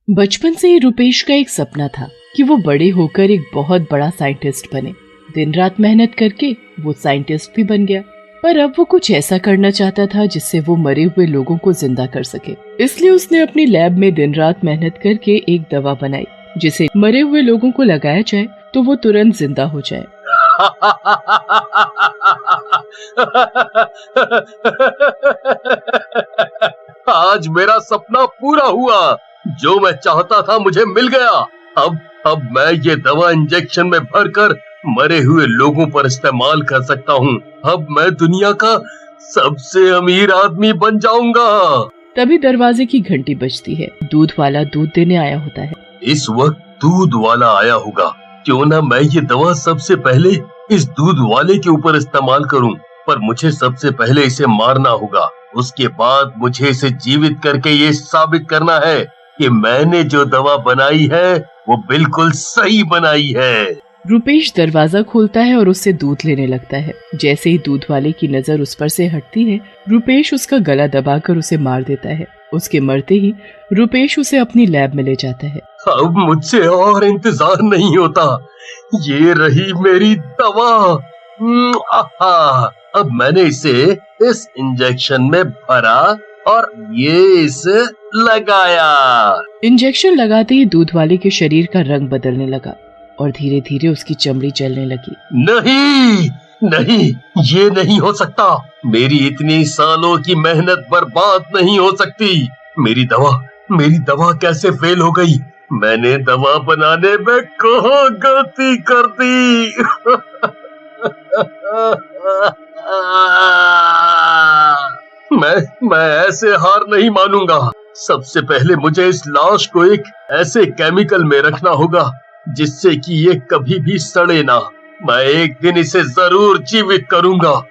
बचपन से ही रुपेश का एक सपना था कि वो बड़े होकर एक बहुत बड़ा साइंटिस्ट बने। दिन रात मेहनत करके वो साइंटिस्ट भी बन गया, पर अब वो कुछ ऐसा करना चाहता था जिससे वो मरे हुए लोगों को जिंदा कर सके। इसलिए उसने अपनी लैब में दिन रात मेहनत करके एक दवा बनाई जिसे मरे हुए लोगों को लगाया जाए तो वो तुरंत जिंदा हो जाए। आज मेरा सपना पूरा हुआ। जो मैं चाहता था मुझे मिल गया। अब मैं ये दवा इंजेक्शन में भरकर मरे हुए लोगों पर इस्तेमाल कर सकता हूँ। अब मैं दुनिया का सबसे अमीर आदमी बन जाऊंगा। तभी दरवाजे की घंटी बजती है। दूध वाला दूध देने आया होता है। इस वक्त दूध वाला आया होगा। क्यों ना मैं ये दवा सबसे पहले इस दूध वाले के ऊपर इस्तेमाल करूं, पर मुझे सबसे पहले इसे मारना होगा। उसके बाद मुझे इसे जीवित करके ये साबित करना है कि मैंने जो दवा बनाई है वो बिल्कुल सही बनाई है। रुपेश दरवाजा खोलता है और उससे दूध लेने लगता है। जैसे ही दूध वाले की नजर उस पर से हटती है, रुपेश उसका गला दबाकर उसे मार देता है। उसके मरते ही रुपेश उसे अपनी लैब में ले जाता है। अब मुझसे और इंतजार नहीं होता। ये रही मेरी दवा। अब मैंने इसे इस इंजेक्शन में भरा और ये इसे लगाया। इंजेक्शन लगाते ही दूध वाले के शरीर का रंग बदलने लगा और धीरे धीरे उसकी चमड़ी जलने लगी। नहीं, ये नहीं हो सकता। मेरी इतनी सालों की मेहनत बर्बाद नहीं हो सकती। मेरी दवा कैसे फेल हो गई? मैंने दवा बनाने में कहाँ गलती कर दी? मैं ऐसे हार नहीं मानूंगा। सबसे पहले मुझे इस लाश को एक ऐसे केमिकल में रखना होगा जिससे कि ये कभी भी सड़े ना। मैं एक दिन इसे जरूर जीवित करूंगा।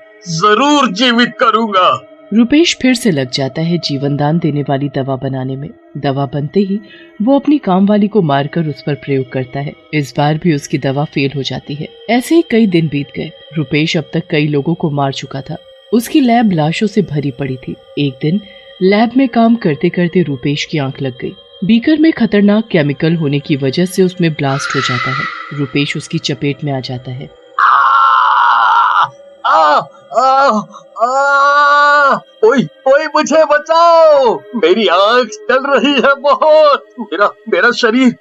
रुपेश फिर से लग जाता है जीवन दान देने वाली दवा बनाने में। दवा बनते ही वो अपनी काम वाली को मारकर उस पर प्रयोग करता है। इस बार भी उसकी दवा फेल हो जाती है। ऐसे ही कई दिन बीत गए। रुपेश अब तक कई लोगों को मार चुका था। उसकी लैब लाशों से भरी पड़ी थी। एक दिन लैब में काम करते करते रुपेश की आंख लग गई। बीकर में खतरनाक केमिकल होने की वजह से उसमें ब्लास्ट हो जाता है। रुपेश उसकी चपेट में आ जाता है। ओए मुझे बचाओ। मेरी आंख जल रही है बहुत। मेरा शरीर।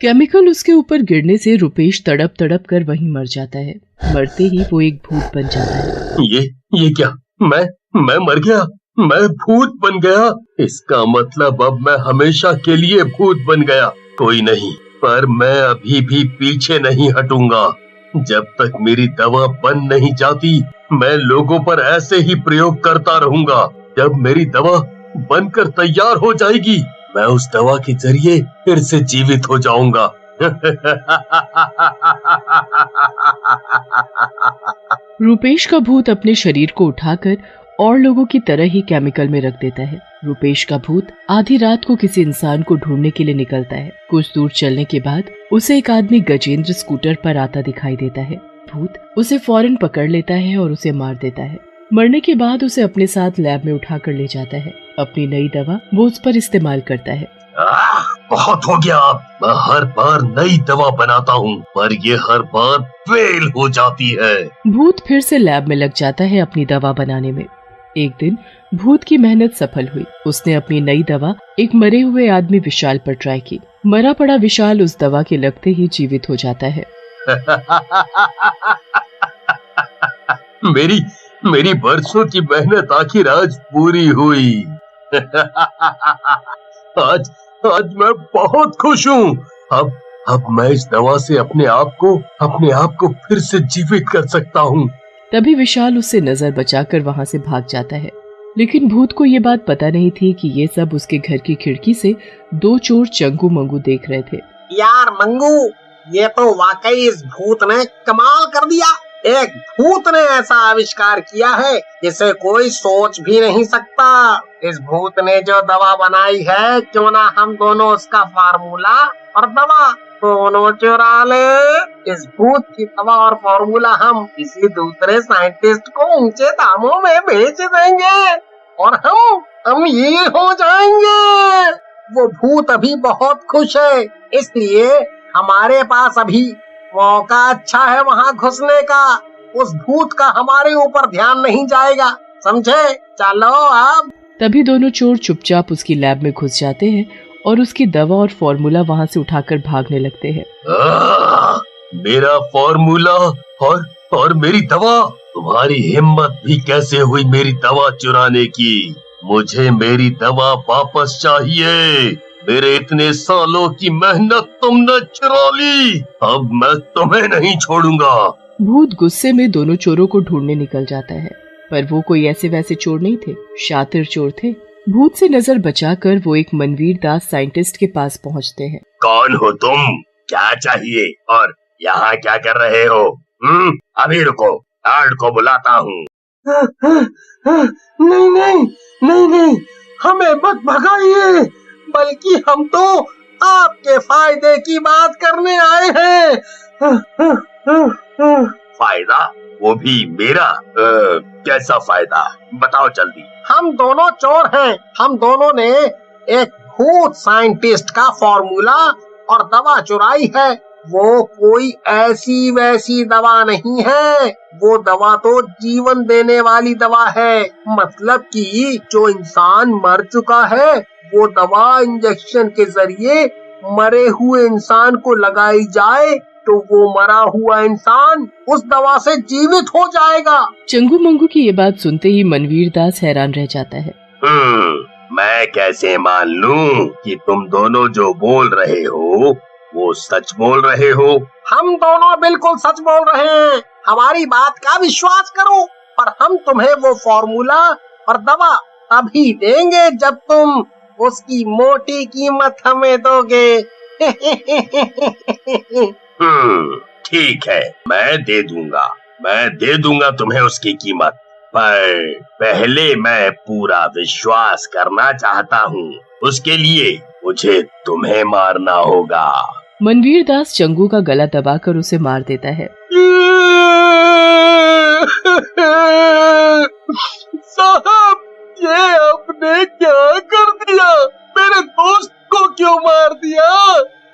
केमिकल उसके ऊपर गिरने से रुपेश तड़प तड़प कर वहीं मर जाता है। मरते ही वो एक भूत बन जाता है। ये क्या? मैं मर गया? मैं भूत बन गया? इसका मतलब अब मैं हमेशा के लिए भूत बन गया। कोई नहीं, पर मैं अभी भी पीछे नहीं हटूंगा। जब तक मेरी दवा बन नहीं जाती, मैं लोगों पर ऐसे ही प्रयोग करता रहूंगा। जब मेरी दवा बनकर तैयार हो जाएगी, मैं उस दवा के जरिए फिर से जीवित हो जाऊंगा। रुपेश का भूत अपने शरीर को उठाकर और लोगों की तरह ही केमिकल में रख देता है। रुपेश का भूत आधी रात को किसी इंसान को ढूंढने के लिए निकलता है। कुछ दूर चलने के बाद उसे एक आदमी गजेंद्र स्कूटर पर आता दिखाई देता है। भूत उसे फौरन पकड़ लेता है और उसे मार देता है। मरने के बाद उसे अपने साथ लैब में उठाकर ले जाता है। अपनी नई दवा वो उस पर इस्तेमाल करता है। बहुत हो गया। मैं हर बार नई दवा बनाता हूँ, पर ये हर बार फेल हो जाती है। भूत फिर से लैब में लग जाता है अपनी दवा बनाने में। एक दिन भूत की मेहनत सफल हुई। उसने अपनी नई दवा एक मरे हुए आदमी विशाल पर ट्राई की। मरा पड़ा विशाल उस दवा के लगते ही जीवित हो जाता है। मेरी बरसों की मेहनत आखिर आज पूरी हुई। आज मैं बहुत खुश हूँ। अब मैं इस दवा से अपने आप को फिर से जीवित कर सकता हूँ। तभी विशाल उससे नजर बचाकर वहाँ से भाग जाता है। लेकिन भूत को ये बात पता नहीं थी कि ये सब उसके घर की खिड़की से दो चोर चंगू मंगू देख रहे थे। यार मंगू, ये तो वाकई इस भूत ने कमाल कर दिया। एक भूत ने ऐसा आविष्कार किया है जिसे कोई सोच भी नहीं सकता। इस भूत ने जो दवा बनाई है, क्यों ना हम दोनों उसका फार्मूला और दवा दोनों चुरा ले। इस भूत की दवा और फार्मूला हम किसी दूसरे साइंटिस्ट को ऊंचे दामों में बेच देंगे और हम अमीर हो जाएंगे। वो भूत अभी बहुत खुश है, इसलिए हमारे पास अभी मौका अच्छा है वहाँ घुसने का। उस भूत का हमारे ऊपर ध्यान नहीं जाएगा, समझे? चलो अब। तभी दोनों चोर चुपचाप उसकी लैब में घुस जाते हैं और उसकी दवा और फॉर्मूला वहाँ से उठाकर भागने लगते हैं। मेरा फॉर्मूला और मेरी दवा! तुम्हारी हिम्मत भी कैसे हुई मेरी दवा चुराने की? मुझे मेरी दवा वापस चाहिए। मेरे इतने सालों की मेहनत तुमने चुरा ली, अब मैं तुम्हें नहीं छोड़ूंगा। भूत गुस्से में दोनों चोरों को ढूंढने निकल जाता है, पर वो कोई ऐसे वैसे चोर नहीं थे, शातिर चोर थे। भूत से नजर बचाकर वो एक मनवीर दास साइंटिस्ट के पास पहुंचते हैं। कौन हो तुम? क्या चाहिए और यहाँ क्या कर रहे हो? अभी रुको, गार्ड को बुलाता हूँ। नहीं, हमें मत भगाइए, बल्कि हम तो आपके फायदे की बात करने आए हैं। फायदा? वो भी मेरा? कैसा फायदा? बताओ जल्दी। हम दोनों चोर हैं। हम दोनों ने एक भूत साइंटिस्ट का फॉर्मूला और दवा चुराई है। वो कोई ऐसी वैसी दवा नहीं है, वो दवा तो जीवन देने वाली दवा है। मतलब कि जो इंसान मर चुका है, वो दवा इंजेक्शन के जरिए मरे हुए इंसान को लगाई जाए तो वो मरा हुआ इंसान उस दवा से जीवित हो जाएगा। चंगू मंगू की ये बात सुनते ही मनवीर दास हैरान रह जाता है। मैं कैसे मान लूं कि तुम दोनों जो बोल रहे हो वो सच बोल रहे हो? हम दोनों बिल्कुल सच बोल रहे हैं, हमारी बात का विश्वास करो। पर हम तुम्हें वो फॉर्मूला और दवा अभी देंगे जब तुम उसकी मोटी कीमत हमें दोगे। ठीक है, मैं दे दूंगा तुम्हें उसकी कीमत, पर पहले मैं पूरा विश्वास करना चाहता हूँ। उसके लिए मुझे तुम्हें मारना होगा। मनवीर दास चंगू का गला दबाकर उसे मार देता है। साहब, ये आपने क्या कर दिया? मेरे दोस्त को क्यों मार दिया?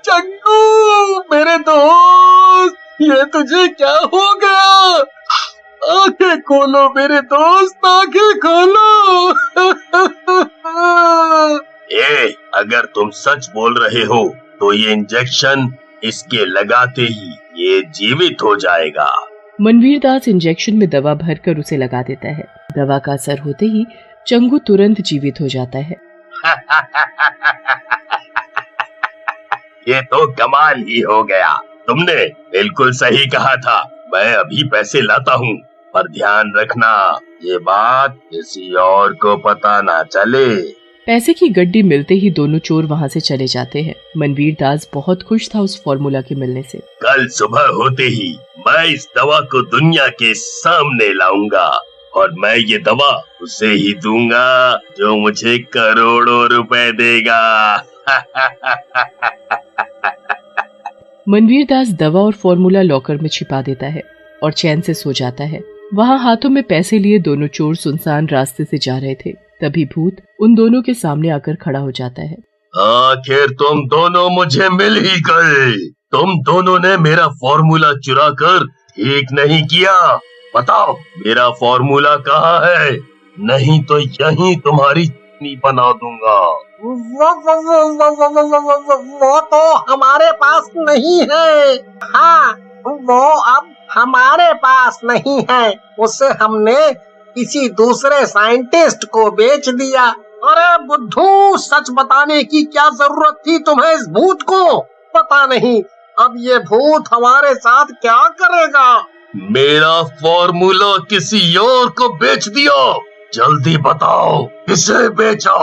चंगू मेरे दोस्त, ये तुझे क्या हो गया? आंखें खोलो मेरे दोस्त, आंखें खोलो। अगर तुम सच बोल रहे हो तो ये इंजेक्शन इसके लगाते ही ये जीवित हो जाएगा। मनवीर दास इंजेक्शन में दवा भरकर उसे लगा देता है। दवा का असर होते ही चंगू तुरंत जीवित हो जाता है। ये तो कमाल ही हो गया। तुमने बिल्कुल सही कहा था। मैं अभी पैसे लाता हूँ, पर ध्यान रखना ये बात किसी और को पता ना चले। पैसे की गड्डी मिलते ही दोनों चोर वहाँ से चले जाते हैं। मनवीर दास बहुत खुश था उस फॉर्मूला के मिलने से। कल सुबह होते ही मैं इस दवा को दुनिया के सामने लाऊंगा और मैं ये दवा उसे ही दूंगा जो मुझे करोड़ों रुपए देगा। मनवीर दास दवा और फॉर्मूला लॉकर में छिपा देता है और चैन से सो जाता है। वहाँ हाथों में पैसे लिए दोनों चोर सुनसान रास्ते से जा रहे थे। तभी भूत उन दोनों के सामने आकर खड़ा हो जाता है। आखिर तुम दोनों मुझे मिल ही गए। तुम दोनों ने मेरा फॉर्मूला चुरा कर ठीक नहीं किया। बताओ मेरा फॉर्मूला कहाँ है? नहीं तो यहीं तुम्हारी चटनी बना दूंगा। वो तो हमारे पास नहीं है। हाँ, वो अब हमारे पास नहीं है। उसे हमने किसी दूसरे साइंटिस्ट को बेच दिया। अरे बुद्धू, सच बताने की क्या जरूरत थी तुम्हें इस भूत को? पता नहीं अब ये भूत हमारे साथ क्या करेगा। मेरा फॉर्मूला किसी और को बेच दिया। जल्दी बताओ किसे बेचा?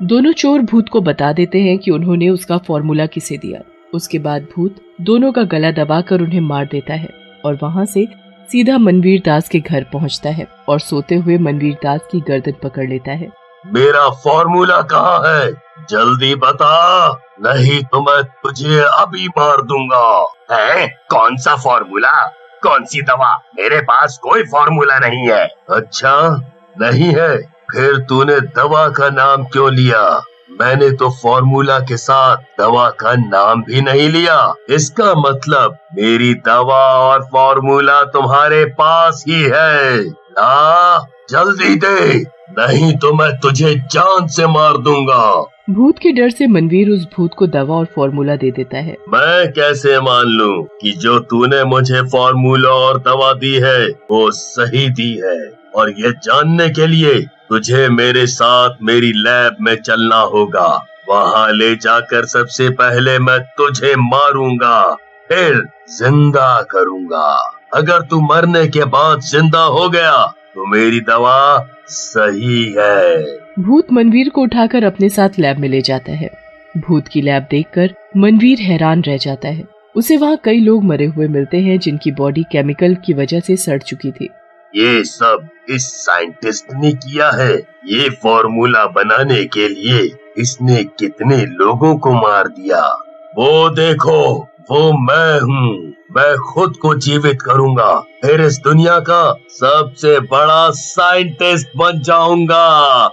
दोनों चोर भूत को बता देते हैं कि उन्होंने उसका फॉर्मूला किसे दिया। उसके बाद भूत दोनों का गला दबाकर उन्हें मार देता है और वहाँ से सीधा मनवीर दास के घर पहुँचता है और सोते हुए मनवीर दास की गर्दन पकड़ लेता है। मेरा फॉर्मूला कहाँ है? जल्दी बता, नहीं तो मैं तुझे अभी मार दूंगा। है? कौन सा फॉर्मूला? कौन सी दवा? मेरे पास कोई फॉर्मूला नहीं है। अच्छा नहीं है फिर तूने दवा का नाम क्यों लिया? मैंने तो फॉर्मूला के साथ दवा का नाम भी नहीं लिया। इसका मतलब मेरी दवा और फॉर्मूला तुम्हारे पास ही है। ला, जल्दी दे, नहीं तो मैं तुझे जान से मार दूंगा। भूत के डर से मनवीर उस भूत को दवा और फॉर्मूला दे देता है। मैं कैसे मान लूं कि जो तूने मुझे फॉर्मूला और दवा दी है वो सही दी है? और ये जानने के लिए तुझे मेरे साथ मेरी लैब में चलना होगा। वहाँ ले जाकर सबसे पहले मैं तुझे मारूंगा, फिर जिंदा करूंगा। अगर तू मरने के बाद जिंदा हो गया तो मेरी दवा सही है। भूत मनवीर को उठाकर अपने साथ लैब में ले जाता है। भूत की लैब देखकर मनवीर हैरान रह जाता है। उसे वहाँ कई लोग मरे हुए मिलते हैं जिनकी बॉडी केमिकल की वजह से सड़ चुकी थी। ये सब इस साइंटिस्ट ने किया है। ये फॉर्मूला बनाने के लिए इसने कितने लोगों को मार दिया। वो देखो, वो मैं हूँ। मैं खुद को जीवित करूंगा, फिर इस दुनिया का सबसे बड़ा साइंटिस्ट बन जाऊंगा।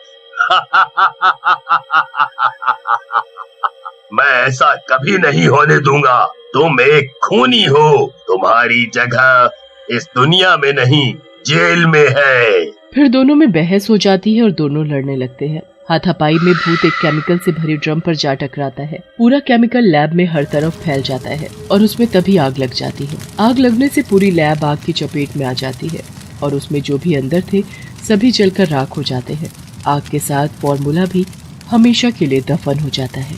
मैं ऐसा कभी नहीं होने दूंगा। तुम एक खूनी हो। तुम्हारी जगह इस दुनिया में नहीं, जेल में है। फिर दोनों में बहस हो जाती है और दोनों लड़ने लगते हैं। हाथापाई में भूत एक केमिकल से भरे ड्रम पर जा टकराता है। पूरा केमिकल लैब में हर तरफ फैल जाता है और उसमें तभी आग लग जाती है। आग लगने से पूरी लैब आग की चपेट में आ जाती है और उसमें जो भी अंदर थे सभी जलकर राख हो जाते हैं। आग के साथ फॉर्मूला भी हमेशा के लिए दफन हो जाता है।